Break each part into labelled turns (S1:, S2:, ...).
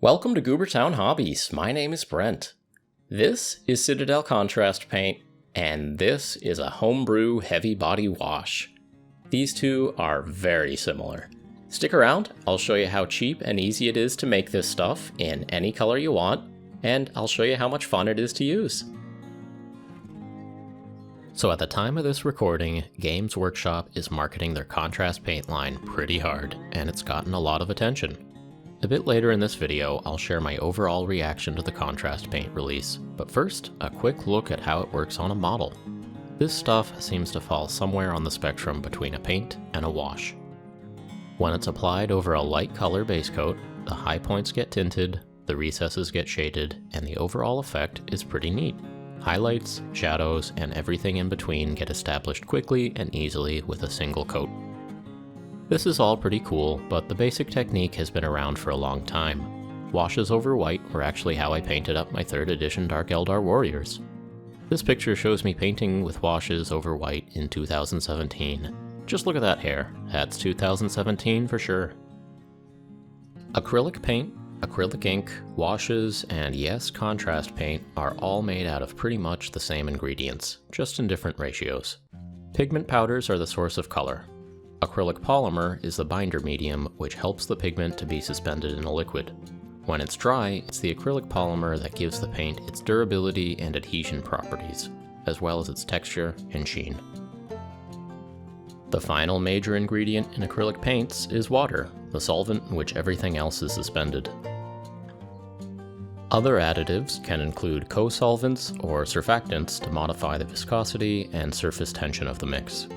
S1: Welcome to Goobertown Hobbies. My name is Brent. This is Citadel Contrast Paint, and this is a homebrew heavy body wash. These two are very similar. Stick around, I'll show you how cheap and easy it is to make this stuff in any color you want, and I'll show you how much fun it is to use. So at the time of this recording, Games Workshop is marketing their contrast paint line pretty hard, and it's gotten a lot of attention. A bit later in this video, I'll share my overall reaction to the contrast paint release, but first, a quick look at how it works on a model. This stuff seems to fall somewhere on the spectrum between a paint and a wash. When it's applied over a light color base coat, the high points get tinted, the recesses get shaded, and the overall effect is pretty neat. Highlights, shadows, and everything in between get established quickly and easily with a single coat. This is all pretty cool, but the basic technique has been around for a long time. Washes over white were actually how I painted up my 3rd edition Dark Eldar warriors. This picture shows me painting with washes over white in 2017. Just look at that hair. That's 2017 for sure. Acrylic paint, acrylic ink, washes, and yes, contrast paint are all made out of pretty much the same ingredients, just in different ratios. Pigment powders are the source of color. Acrylic polymer is the binder medium, which helps the pigment to be suspended in a liquid. When it's dry, it's the acrylic polymer that gives the paint its durability and adhesion properties, as well as its texture and sheen. The final major ingredient in acrylic paints is water, the solvent in which everything else is suspended. Other additives can include co-solvents or surfactants to modify the viscosity and surface tension of the mix.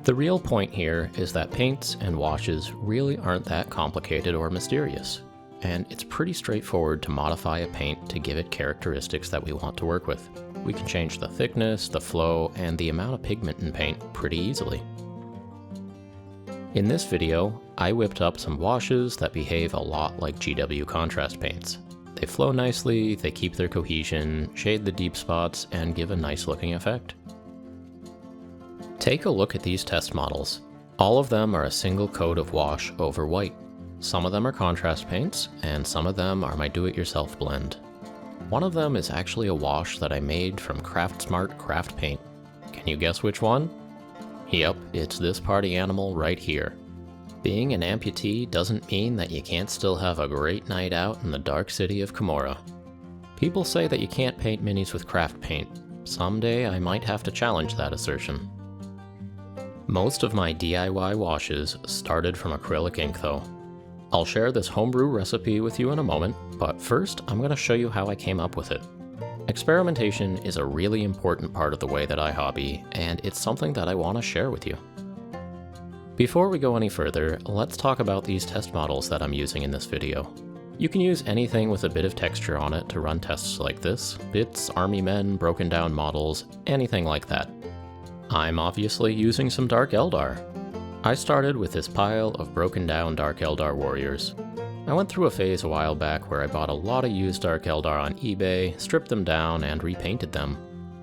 S1: The real point here is that paints and washes really aren't that complicated or mysterious, and it's pretty straightforward to modify a paint to give it characteristics that we want to work with. We can change the thickness, the flow, and the amount of pigment in paint pretty easily. In this video, I whipped up some washes that behave a lot like GW contrast paints. They flow nicely, they keep their cohesion, shade the deep spots, and give a nice looking effect. Take a look at these test models. All of them are a single coat of wash over white. Some of them are contrast paints, and some of them are my do-it-yourself blend. One of them is actually a wash that I made from CraftSmart Craft Paint. Can you guess which one? Yep, it's this party animal right here. Being an amputee doesn't mean that you can't still have a great night out in the dark city of Camorra. People say that you can't paint minis with craft paint. Someday I might have to challenge that assertion. Most of my DIY washes started from acrylic ink though. I'll share this homebrew recipe with you in a moment, but first I'm going to show you how I came up with it. Experimentation is a really important part of the way that I hobby, and it's something that I want to share with you. Before we go any further, let's talk about these test models that I'm using in this video. You can use anything with a bit of texture on it to run tests like this: bits, army men, broken down models, anything like that. I'm obviously using some Dark Eldar. I started with this pile of broken down Dark Eldar warriors. I went through a phase a while back where I bought a lot of used Dark Eldar on eBay, stripped them down, and repainted them.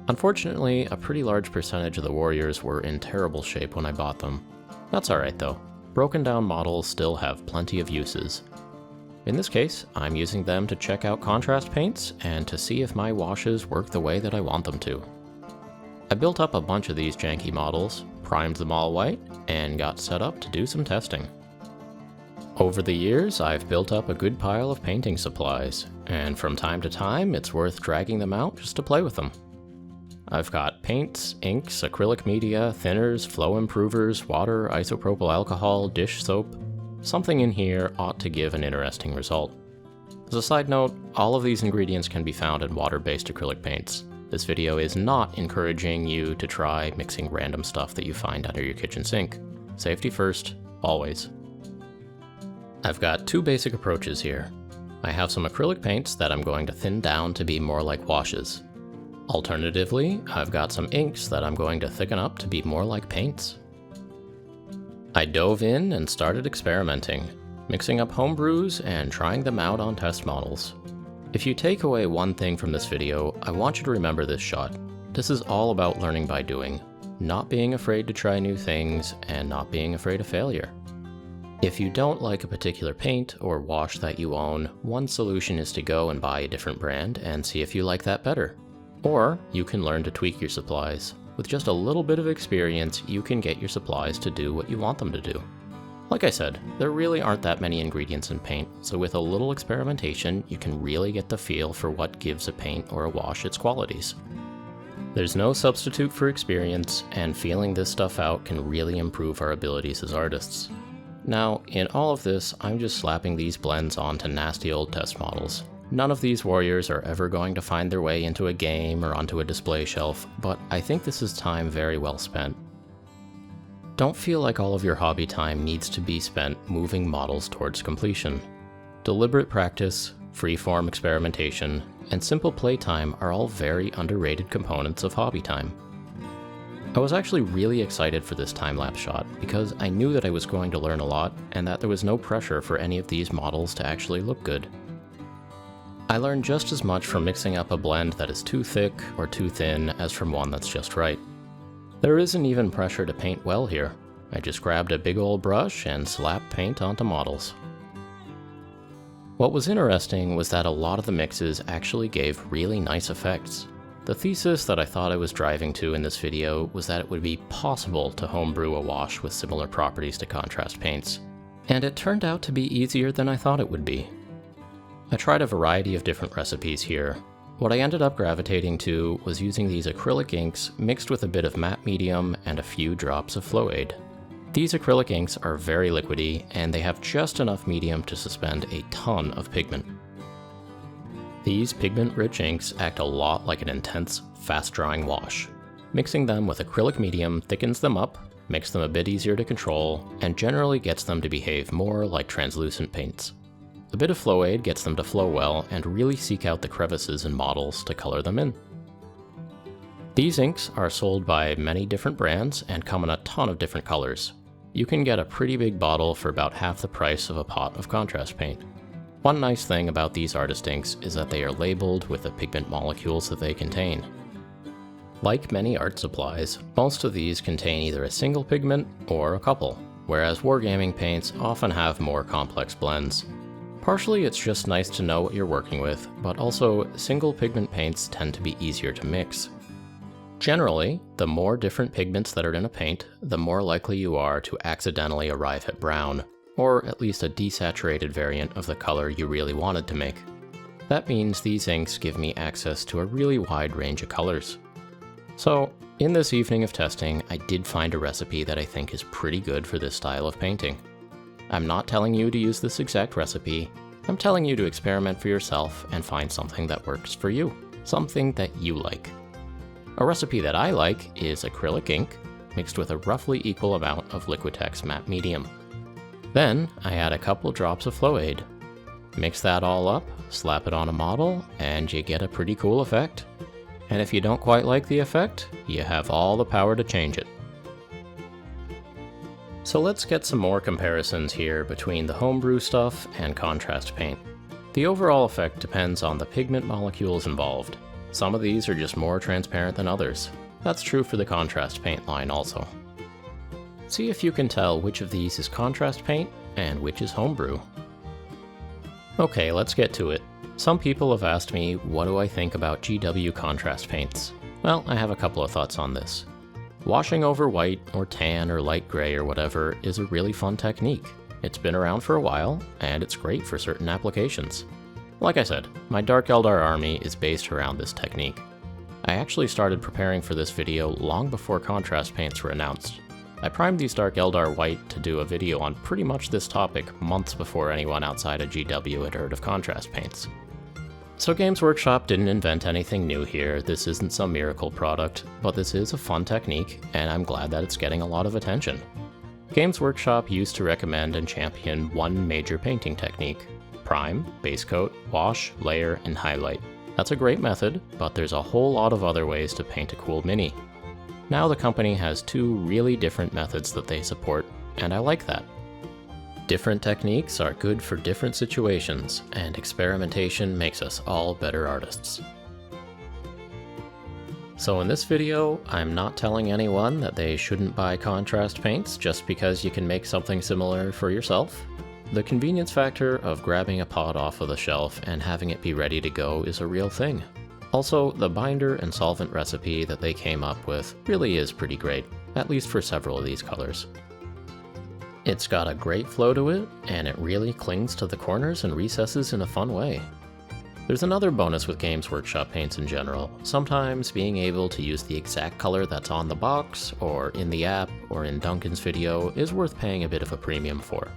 S1: Unfortunately, a pretty large percentage of the warriors were in terrible shape when I bought them. That's alright though. Broken down models still have plenty of uses. In this case, I'm using them to check out contrast paints and to see if my washes work the way that I want them to. I built up a bunch of these janky models, primed them all white, and got set up to do some testing. Over the years, I've built up a good pile of painting supplies, and from time to time, it's worth dragging them out just to play with them. I've got paints, inks, acrylic media, thinners, flow improvers, water, isopropyl alcohol, dish soap. Something in here ought to give an interesting result. As a side note, all of these ingredients can be found in water-based acrylic paints. This video is not encouraging you to try mixing random stuff that you find under your kitchen sink. Safety first, always. I've got two basic approaches here. I have some acrylic paints that I'm going to thin down to be more like washes. Alternatively, I've got some inks that I'm going to thicken up to be more like paints. I dove in and started experimenting, mixing up homebrews and trying them out on test models. If you take away one thing from this video, I want you to remember this shot. This is all about learning by doing, not being afraid to try new things, and not being afraid of failure. If you don't like a particular paint or wash that you own, one solution is to go and buy a different brand and see if you like that better. Or you can learn to tweak your supplies. With just a little bit of experience, you can get your supplies to do what you want them to do. Like I said, there really aren't that many ingredients in paint, so with a little experimentation, you can really get the feel for what gives a paint or a wash its qualities. There's no substitute for experience, and feeling this stuff out can really improve our abilities as artists. Now, in all of this, I'm just slapping these blends onto nasty old test models. None of these warriors are ever going to find their way into a game or onto a display shelf, but I think this is time very well spent. Don't feel like all of your hobby time needs to be spent moving models towards completion. Deliberate practice, freeform experimentation, and simple playtime are all very underrated components of hobby time. I was actually really excited for this time-lapse shot because I knew that I was going to learn a lot and that there was no pressure for any of these models to actually look good. I learned just as much from mixing up a blend that is too thick or too thin as from one that's just right. There isn't even pressure to paint well here. I just grabbed a big old brush and slapped paint onto models. What was interesting was that a lot of the mixes actually gave really nice effects. The thesis that I thought I was driving to in this video was that it would be possible to homebrew a wash with similar properties to contrast paints, and it turned out to be easier than I thought it would be. I tried a variety of different recipes here. What I ended up gravitating to was using these acrylic inks mixed with a bit of matte medium and a few drops of flow aid. These acrylic inks are very liquidy, and they have just enough medium to suspend a ton of pigment. These pigment-rich inks act a lot like an intense, fast-drying wash. Mixing them with acrylic medium thickens them up, makes them a bit easier to control, and generally gets them to behave more like translucent paints. A bit of flow aid gets them to flow well and really seek out the crevices in models to color them in. These inks are sold by many different brands and come in a ton of different colors. You can get a pretty big bottle for about half the price of a pot of contrast paint. One nice thing about these artist inks is that they are labeled with the pigment molecules that they contain. Like many art supplies, most of these contain either a single pigment or a couple, whereas wargaming paints often have more complex blends. Partially it's just nice to know what you're working with, but also single pigment paints tend to be easier to mix. Generally, the more different pigments that are in a paint, the more likely you are to accidentally arrive at brown, or at least a desaturated variant of the color you really wanted to make. That means these inks give me access to a really wide range of colors. So, in this evening of testing, I did find a recipe that I think is pretty good for this style of painting. I'm not telling you to use this exact recipe, I'm telling you to experiment for yourself and find something that works for you, something that you like. A recipe that I like is acrylic ink, mixed with a roughly equal amount of Liquitex matte medium. Then, I add a couple drops of flow aid. Mix that all up, slap it on a model, and you get a pretty cool effect. And if you don't quite like the effect, you have all the power to change it. So let's get some more comparisons here between the homebrew stuff and contrast paint. The overall effect depends on the pigment molecules involved. Some of these are just more transparent than others. That's true for the contrast paint line also. See if you can tell which of these is contrast paint and which is homebrew. Okay, let's get to it. Some people have asked me, what do I think about GW contrast paints? Well, I have a couple of thoughts on this. Washing over white or tan or light gray or whatever is a really fun technique. It's been around for a while, and it's great for certain applications. Like I said, my Dark Eldar army is based around this technique. I actually started preparing for this video long before contrast paints were announced. I primed these Dark Eldar white to do a video on pretty much this topic months before anyone outside of GW had heard of contrast paints. So Games Workshop didn't invent anything new here, this isn't some miracle product, but this is a fun technique, and I'm glad that it's getting a lot of attention. Games Workshop used to recommend and champion one major painting technique: prime, base coat, wash, layer, and highlight. That's a great method, but there's a whole lot of other ways to paint a cool mini. Now the company has two really different methods that they support, and I like that. Different techniques are good for different situations, and experimentation makes us all better artists. So in this video, I'm not telling anyone that they shouldn't buy contrast paints just because you can make something similar for yourself. The convenience factor of grabbing a pot off of the shelf and having it be ready to go is a real thing. Also, the binder and solvent recipe that they came up with really is pretty great, at least for several of these colors. It's got a great flow to it, and it really clings to the corners and recesses in a fun way. There's another bonus with Games Workshop paints in general. Sometimes being able to use the exact color that's on the box, or in the app, or in Duncan's video is worth paying a bit of a premium for.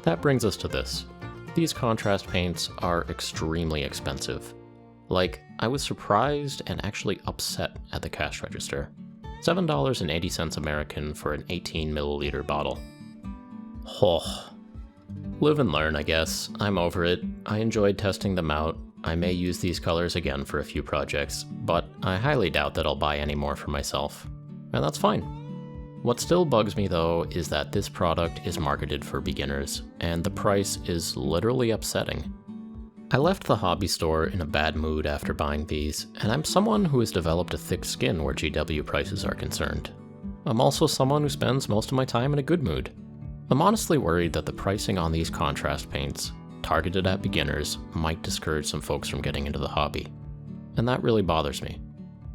S1: That brings us to this. These contrast paints are extremely expensive. Like, I was surprised and actually upset at the cash register. $7.80 American for an 18 milliliter bottle. Oh. Live and learn, I guess. I'm over it. I enjoyed testing them out. I may use these colors again for a few projects, but I highly doubt that I'll buy any more for myself. And that's fine. What still bugs me though is that this product is marketed for beginners, and the price is literally upsetting. I left the hobby store in a bad mood after buying these, and I'm someone who has developed a thick skin where GW prices are concerned. I'm also someone who spends most of my time in a good mood. I'm honestly worried that the pricing on these contrast paints, targeted at beginners, might discourage some folks from getting into the hobby. And that really bothers me.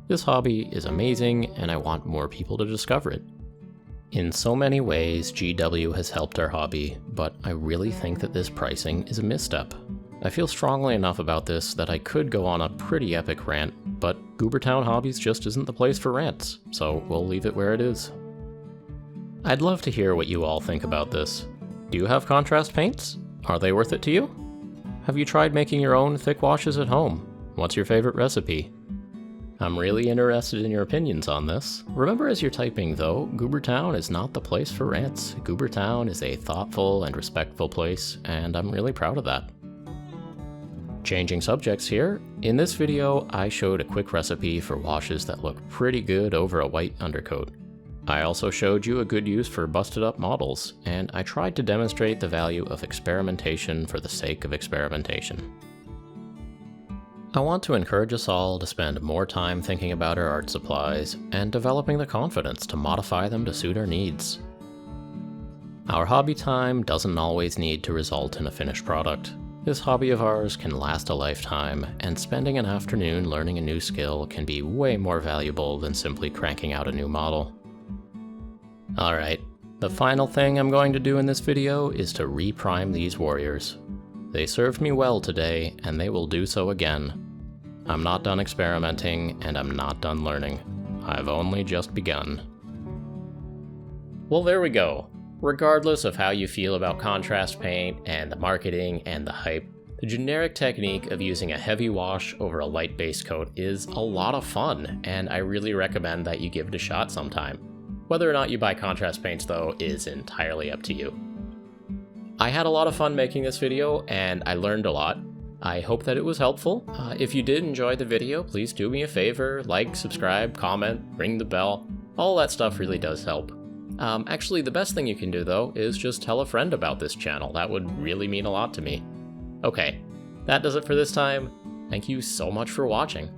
S1: This hobby is amazing, and I want more people to discover it. In so many ways, GW has helped our hobby, but I really think that this pricing is a misstep. I feel strongly enough about this that I could go on a pretty epic rant, but Goobertown Hobbies just isn't the place for rants, so we'll leave it where it is. I'd love to hear what you all think about this. Do you have contrast paints? Are they worth it to you? Have you tried making your own thick washes at home? What's your favorite recipe? I'm really interested in your opinions on this. Remember, as you're typing though, Goobertown is not the place for rants. Goobertown is a thoughtful and respectful place, and I'm really proud of that. Changing subjects here, in this video I showed a quick recipe for washes that look pretty good over a white undercoat. I also showed you a good use for busted up models, and I tried to demonstrate the value of experimentation for the sake of experimentation. I want to encourage us all to spend more time thinking about our art supplies and developing the confidence to modify them to suit our needs. Our hobby time doesn't always need to result in a finished product. This hobby of ours can last a lifetime, and spending an afternoon learning a new skill can be way more valuable than simply cranking out a new model. Alright, the final thing I'm going to do in this video is to reprime these warriors. They served me well today, and they will do so again. I'm not done experimenting, and I'm not done learning. I've only just begun. Well, there we go. Regardless of how you feel about contrast paint, and the marketing, and the hype, the generic technique of using a heavy wash over a light base coat is a lot of fun, and I really recommend that you give it a shot sometime. Whether or not you buy contrast paints though is entirely up to you. I had a lot of fun making this video, and I learned a lot. I hope that it was helpful. If you did enjoy the video, please do me a favor, like, subscribe, comment, ring the bell. All that stuff really does help. Actually, the best thing you can do though is just tell a friend about this channel. That would really mean a lot to me. Okay, that does it for this time. Thank you so much for watching.